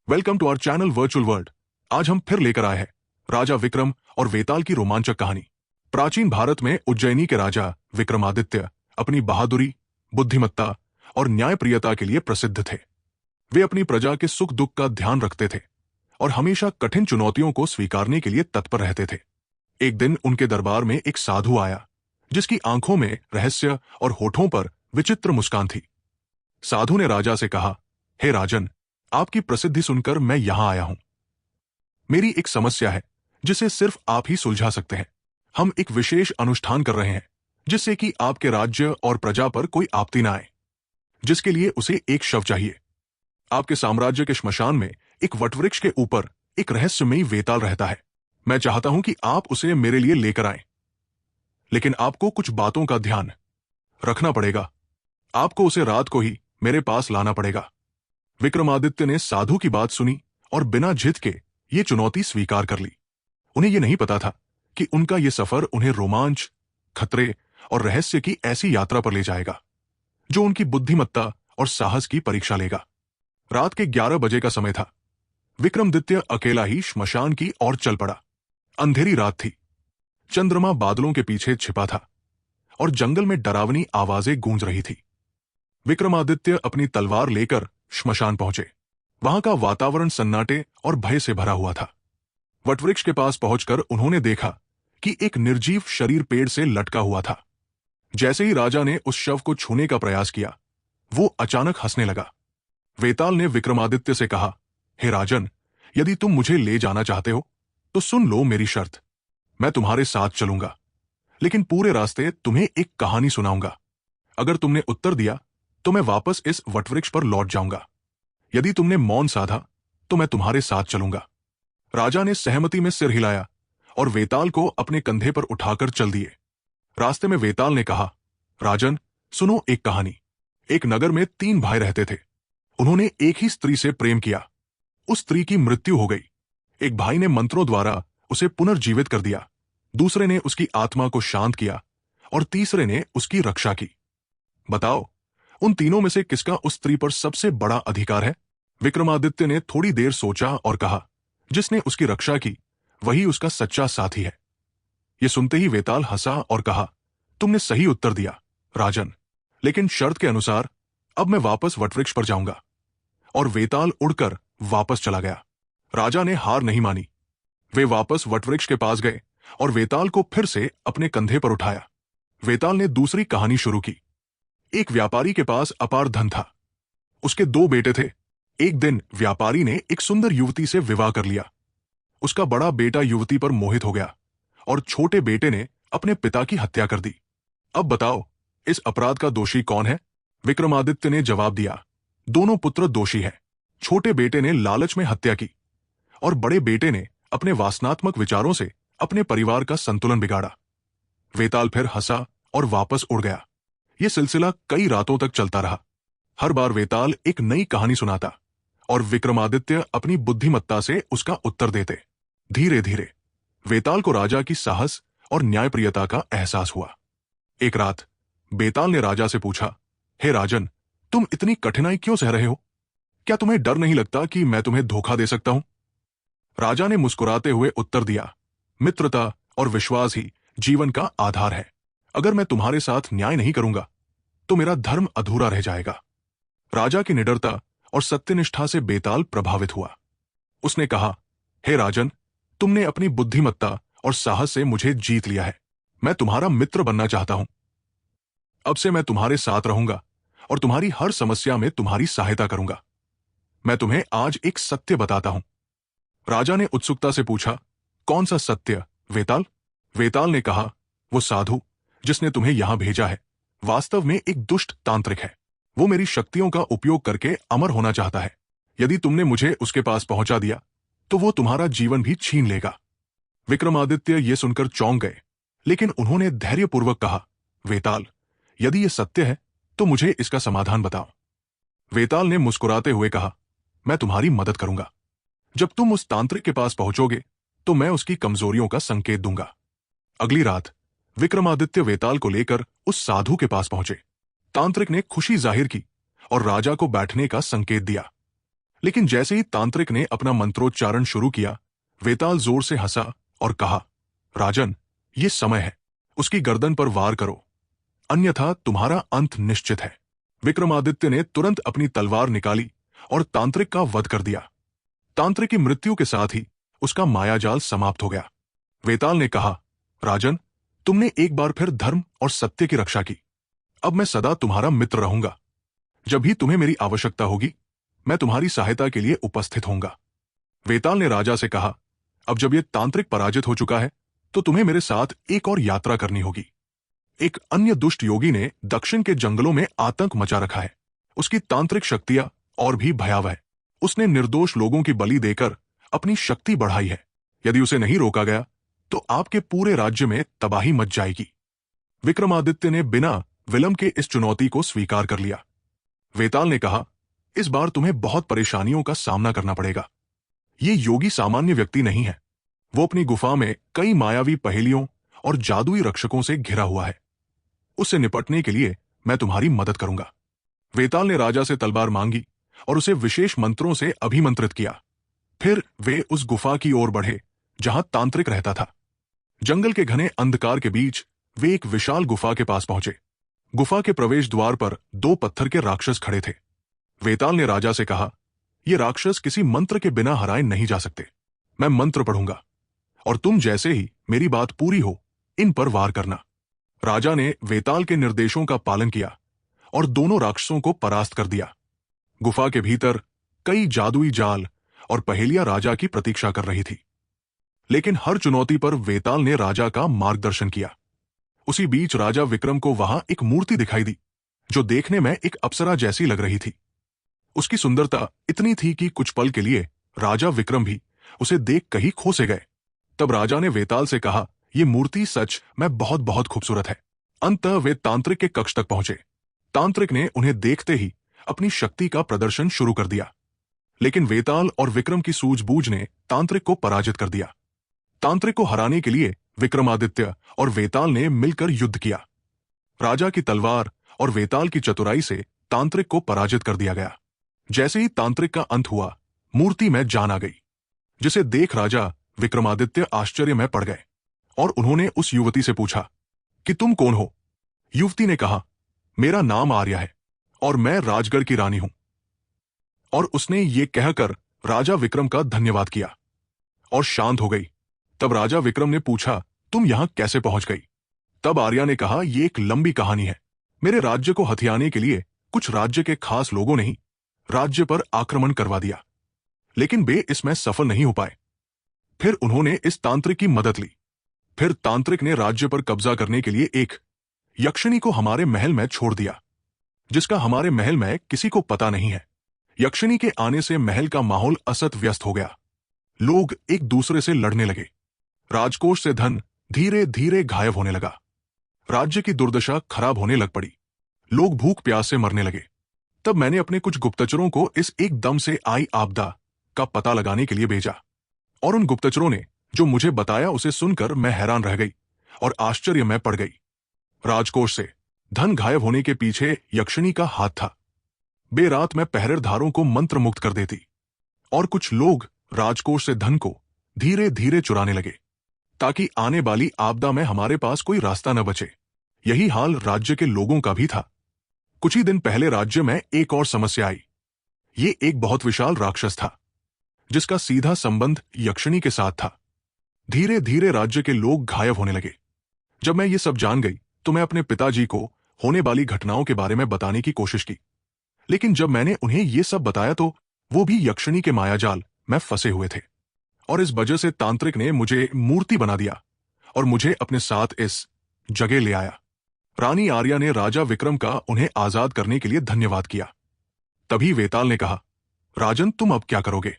Welcome to our channel virtual world. आज हम फिर लेकर आए हैं राजा विक्रम और वेताल की रोमांचक कहानी। प्राचीन भारत में उज्जैनी के राजा विक्रमादित्य अपनी बहादुरी, बुद्धिमत्ता और न्यायप्रियता के लिए प्रसिद्ध थे। वे अपनी प्रजा के सुख दुख का ध्यान रखते थे और हमेशा कठिन चुनौतियों को स्वीकारने के लिए तत्पर रहते थे। एक दिन उनके दरबार में एक साधु आया जिसकी आंखों में रहस्य और होठों पर विचित्र मुस्कान थी। साधु ने राजा से कहा, हे राजन, आपकी प्रसिद्धि सुनकर मैं यहां आया हूं। मेरी एक समस्या है जिसे सिर्फ आप ही सुलझा सकते हैं। हम एक विशेष अनुष्ठान कर रहे हैं जिससे कि आपके राज्य और प्रजा पर कोई आपत्ति न आए, जिसके लिए उसे एक शव चाहिए। आपके साम्राज्य के श्मशान में एक वटवृक्ष के ऊपर एक रहस्यमयी वेताल रहता है। मैं चाहता हूं कि आप उसे मेरे लिए लेकर आएं, लेकिन आपको कुछ बातों का ध्यान रखना पड़ेगा। आपको उसे रात को ही मेरे पास लाना पड़ेगा। विक्रमादित्य ने साधु की बात सुनी और बिना झिझक के ये चुनौती स्वीकार कर ली। उन्हें यह नहीं पता था कि उनका यह सफर उन्हें रोमांच, खतरे और रहस्य की ऐसी यात्रा पर ले जाएगा जो उनकी बुद्धिमत्ता और साहस की परीक्षा लेगा। रात के 11 बजे का समय था। विक्रमादित्य अकेला ही श्मशान की ओर चल पड़ा। अंधेरी रात थी। चंद्रमा बादलों के पीछे छिपा था और जंगल में डरावनी आवाजें गूंज रही थी। विक्रमादित्य अपनी तलवार लेकर श्मशान पहुंचे। वहां का वातावरण सन्नाटे और भय से भरा हुआ था। वटवृक्ष के पास पहुंचकर उन्होंने देखा कि एक निर्जीव शरीर पेड़ से लटका हुआ था। जैसे ही राजा ने उस शव को छूने का प्रयास किया, वो अचानक हंसने लगा। वेताल ने विक्रमादित्य से कहा, हे राजन, यदि तुम मुझे ले जाना चाहते हो तो सुन लो मेरी शर्त। मैं तुम्हारे साथ चलूंगा, लेकिन पूरे रास्ते तुम्हें एक कहानी सुनाऊंगा। अगर तुमने उत्तर दिया तो मैं वापस इस वटवृक्ष पर लौट जाऊंगा। यदि तुमने मौन साधा तो मैं तुम्हारे साथ चलूंगा। राजा ने सहमति में सिर हिलाया और वेताल को अपने कंधे पर उठाकर चल दिए। रास्ते में वेताल ने कहा, राजन, सुनो एक कहानी। एक नगर में 3 भाई रहते थे। उन्होंने एक ही स्त्री से प्रेम किया। उस स्त्री की मृत्यु हो गई। एक भाई ने मंत्रों द्वारा उसे पुनर्जीवित कर दिया, दूसरे ने उसकी आत्मा को शांत किया और तीसरे ने उसकी रक्षा की। बताओ, उन तीनों में से किसका उस स्त्री पर सबसे बड़ा अधिकार है? विक्रमादित्य ने थोड़ी देर सोचा और कहा, जिसने उसकी रक्षा की वही उसका सच्चा साथी है। यह सुनते ही वेताल हंसा और कहा, तुमने सही उत्तर दिया राजन, लेकिन शर्त के अनुसार अब मैं वापस वटवृक्ष पर जाऊंगा। और वेताल उड़कर वापस चला गया। राजा ने हार नहीं मानी। वे वापस वटवृक्ष के पास गए और वेताल को फिर से अपने कंधे पर उठाया। वेताल ने दूसरी कहानी शुरू की। एक व्यापारी के पास अपार धन था। उसके 2 बेटे थे। एक दिन व्यापारी ने एक सुंदर युवती से विवाह कर लिया। उसका बड़ा बेटा युवती पर मोहित हो गया और छोटे बेटे ने अपने पिता की हत्या कर दी। अब बताओ, इस अपराध का दोषी कौन है? विक्रमादित्य ने जवाब दिया, दोनों पुत्र दोषी हैं। छोटे बेटे ने लालच में हत्या की और बड़े बेटे ने अपने वासनात्मक विचारों से अपने परिवार का संतुलन बिगाड़ा। वेताल फिर हंसा और वापस उड़ गया। यह सिलसिला कई रातों तक चलता रहा। हर बार वेताल एक नई कहानी सुनाता और विक्रमादित्य अपनी बुद्धिमत्ता से उसका उत्तर देते। धीरे धीरे वेताल को राजा की साहस और न्यायप्रियता का एहसास हुआ। एक रात बेताल ने राजा से पूछा, हे राजन, तुम इतनी कठिनाई क्यों सह रहे हो? क्या तुम्हें डर नहीं लगता कि मैं तुम्हें धोखा दे सकता हूं? राजा ने मुस्कुराते हुए उत्तर दिया, मित्रता और विश्वास ही जीवन का आधार है। अगर मैं तुम्हारे साथ न्याय नहीं करूंगा तो मेरा धर्म अधूरा रह जाएगा। राजा की निडरता और सत्यनिष्ठा से बेताल प्रभावित हुआ। उसने कहा, हे राजन, तुमने अपनी बुद्धिमत्ता और साहस से मुझे जीत लिया है। मैं तुम्हारा मित्र बनना चाहता हूं। अब से मैं तुम्हारे साथ रहूंगा और तुम्हारी हर समस्या में तुम्हारी सहायता करूंगा। मैं तुम्हें आज एक सत्य बताता हूं। राजा ने उत्सुकता से पूछा, कौन सा सत्य वेताल? वेताल ने कहा, वो साधु जिसने तुम्हें यहां भेजा है वास्तव में एक दुष्ट तांत्रिक है। वो मेरी शक्तियों का उपयोग करके अमर होना चाहता है। यदि तुमने मुझे उसके पास पहुंचा दिया तो वो तुम्हारा जीवन भी छीन लेगा। विक्रमादित्य ये सुनकर चौंक गए, लेकिन उन्होंने धैर्यपूर्वक कहा, वेताल, यदि ये सत्य है तो मुझे इसका समाधान बताओ। वेताल ने मुस्कुराते हुए कहा, मैं तुम्हारी मदद करूंगा। जब तुम उस तांत्रिक के पास पहुंचोगे तो मैं उसकी कमजोरियों का संकेत दूंगा। अगली रात विक्रमादित्य वेताल को लेकर उस साधु के पास पहुंचे। तांत्रिक ने खुशी जाहिर की और राजा को बैठने का संकेत दिया, लेकिन जैसे ही तांत्रिक ने अपना मंत्रोच्चारण शुरू किया, वेताल जोर से हंसा और कहा, राजन, ये समय है, उसकी गर्दन पर वार करो, अन्यथा तुम्हारा अंत निश्चित है। विक्रमादित्य ने तुरंत अपनी तलवार निकाली और तांत्रिक का वध कर दिया। तांत्रिक की मृत्यु के साथ ही उसका मायाजाल समाप्त हो गया। वेताल ने कहा, राजन, तुमने एक बार फिर धर्म और सत्य की रक्षा की। अब मैं सदा तुम्हारा मित्र रहूंगा। जब भी तुम्हें मेरी आवश्यकता होगी, मैं तुम्हारी सहायता के लिए उपस्थित होऊंगा। वेताल ने राजा से कहा, अब जब यह तांत्रिक पराजित हो चुका है, तो तुम्हें मेरे साथ एक और यात्रा करनी होगी। एक अन्य दुष्ट योगी ने दक्षिण के जंगलों में आतंक मचा रखा है। उसकी तांत्रिक शक्तियां और भी भयावह है। उसने निर्दोष लोगों की बलि देकर अपनी शक्ति बढ़ाई है। यदि उसे नहीं रोका गया तो आपके पूरे राज्य में तबाही मच जाएगी। विक्रमादित्य ने बिना विलंब के इस चुनौती को स्वीकार कर लिया। वेताल ने कहा, इस बार तुम्हें बहुत परेशानियों का सामना करना पड़ेगा। ये योगी सामान्य व्यक्ति नहीं है। वो अपनी गुफा में कई मायावी पहेलियों और जादुई रक्षकों से घिरा हुआ है। उससे निपटने के लिए मैं तुम्हारी मदद करूंगा। वेताल ने राजा से तलवार मांगी और उसे विशेष मंत्रों से अभिमंत्रित किया। फिर वे उस गुफा की ओर बढ़े जहां तांत्रिक रहता था। जंगल के घने अंधकार के बीच वे एक विशाल गुफा के पास पहुंचे। गुफा के प्रवेश द्वार पर 2 पत्थर के राक्षस खड़े थे। वेताल ने राजा से कहा, ये राक्षस किसी मंत्र के बिना हराए नहीं जा सकते। मैं मंत्र पढ़ूंगा और तुम जैसे ही मेरी बात पूरी हो, इन पर वार करना। राजा ने वेताल के निर्देशों का पालन किया और दोनों राक्षसों को परास्त कर दिया। गुफा के भीतर कई जादुई जाल और पहेलियां राजा की प्रतीक्षा कर रही थी। लेकिन हर चुनौती पर वेताल ने राजा का मार्गदर्शन किया। उसी बीच राजा विक्रम को वहां एक मूर्ति दिखाई दी, जो देखने में एक अप्सरा जैसी लग रही थी। उसकी सुंदरता इतनी थी कि कुछ पल के लिए राजा विक्रम भी उसे देख कहीं खो से गए। तब राजा ने वेताल से कहा, यह मूर्ति सच में बहुत बहुत खूबसूरत है। अंततः वे तांत्रिक के कक्ष तक पहुंचे। तांत्रिक ने उन्हें देखते ही अपनी शक्ति का प्रदर्शन शुरू कर दिया। लेकिन वेताल और विक्रम की सूझबूझ ने तांत्रिक को पराजित कर दिया। तांत्रिक को हराने के लिए विक्रमादित्य और वेताल ने मिलकर युद्ध किया। राजा की तलवार और वेताल की चतुराई से तांत्रिक को पराजित कर दिया गया। जैसे ही तांत्रिक का अंत हुआ, मूर्ति में जान आ गई, जिसे देख राजा विक्रमादित्य आश्चर्य में पड़ गए और उन्होंने उस युवती से पूछा कि तुम कौन हो। युवती ने कहा, मेरा नाम आर्या है और मैं राजगढ़ की रानी हूं। और उसने ये कहकर राजा विक्रम का धन्यवाद किया और शांत हो गई। तब राजा विक्रम ने पूछा, तुम यहां कैसे पहुंच गई। तब आर्या ने कहा, यह एक लंबी कहानी है। मेरे राज्य को हथियाने के लिए कुछ राज्य के खास लोगों ने ही राज्य पर आक्रमण करवा दिया, लेकिन वे इसमें सफल नहीं हो पाए। फिर उन्होंने इस तांत्रिक की मदद ली। फिर तांत्रिक ने राज्य पर कब्जा करने के लिए एक यक्षिणी को हमारे महल में छोड़ दिया, जिसका हमारे महल में किसी को पता नहीं है। यक्षिणी के आने से महल का माहौल अस्त व्यस्त हो गया। लोग एक दूसरे से लड़ने लगे। राजकोष से धन धीरे धीरे गायब होने लगा। राज्य की दुर्दशा खराब होने लग पड़ी। लोग भूख प्यास से मरने लगे। तब मैंने अपने कुछ गुप्तचरों को इस एकदम से आई आपदा का पता लगाने के लिए भेजा, और उन गुप्तचरों ने जो मुझे बताया उसे सुनकर मैं हैरान रह गई और आश्चर्य में पड़ गई। राजकोष से धन गायब होने के पीछे यक्षिणी का हाथ था। बेरात में पहरेदारों को मंत्र मुक्त कर देती और कुछ लोग राजकोष से धन को धीरे धीरे चुराने लगे, ताकि आने वाली आपदा में हमारे पास कोई रास्ता न बचे। यही हाल राज्य के लोगों का भी था। कुछ ही दिन पहले राज्य में एक और समस्या आई। ये एक बहुत विशाल राक्षस था, जिसका सीधा संबंध यक्षिणी के साथ था। धीरे धीरे राज्य के लोग गायब होने लगे। जब मैं ये सब जान गई तो मैं अपने पिताजी को होने वाली घटनाओं के बारे में बताने की कोशिश की, लेकिन जब मैंने उन्हें ये सब बताया तो वो भी यक्षिणी के मायाजाल में फंसे हुए थे, और इस वजह से तांत्रिक ने मुझे मूर्ति बना दिया और मुझे अपने साथ इस जगह ले आया। रानी आर्या ने राजा विक्रम का उन्हें आजाद करने के लिए धन्यवाद किया। तभी वेताल ने कहा, राजन, तुम अब क्या करोगे।